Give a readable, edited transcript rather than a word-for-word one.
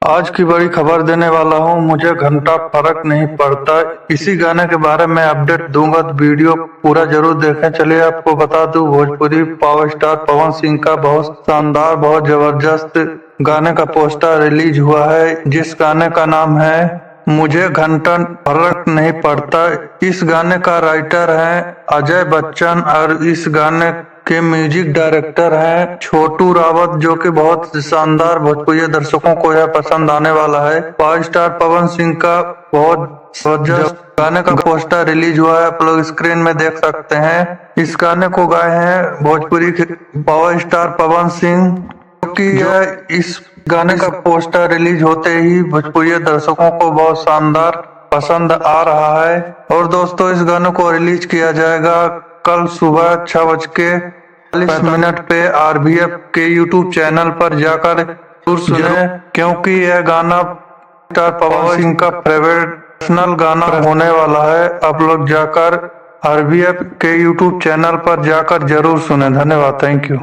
आज की बड़ी खबर देने वाला हूँ, मुझे घंटा फर्क नहीं पड़ता। इसी गाने के बारे में अपडेट दूंगा तो वीडियो पूरा जरूर देखें। चलिए आपको बता दूं, भोजपुरी पावर स्टार पवन सिंह का बहुत शानदार, बहुत जबरदस्त गाने का पोस्टर रिलीज हुआ है, जिस गाने का नाम है मुझे घंटा फर्क नहीं पड़ता। इस गाने का राइटर है अजय बच्चन और इस गाने के म्यूजिक डायरेक्टर हैं छोटू रावत, जो कि बहुत शानदार भोजपुरी दर्शकों को यह पसंद आने वाला है। पावर स्टार पवन सिंह का बहुत जबरदस्त गाने का पोस्टर रिलीज हुआ है, आप लोग स्क्रीन में देख सकते हैं। इस गाने को गाए हैं भोजपुरी के पावर स्टार पवन सिंह, क्योंकि यह इस गाने का पोस्टर रिलीज होते ही भोजपुरी दर्शकों को बहुत शानदार पसंद आ रहा है। और दोस्तों, इस गाने को रिलीज किया जाएगा कल सुबह 6:40 पे RVF के यूट्यूब चैनल पर जाकर जरूर सुने, क्योंकि यह गाना स्टार पवन सिंह का फेवरेट पर्सनल गाना होने वाला है। आप लोग जाकर RVF के यूट्यूब चैनल पर जाकर जरूर सुने। धन्यवाद, थैंक यू।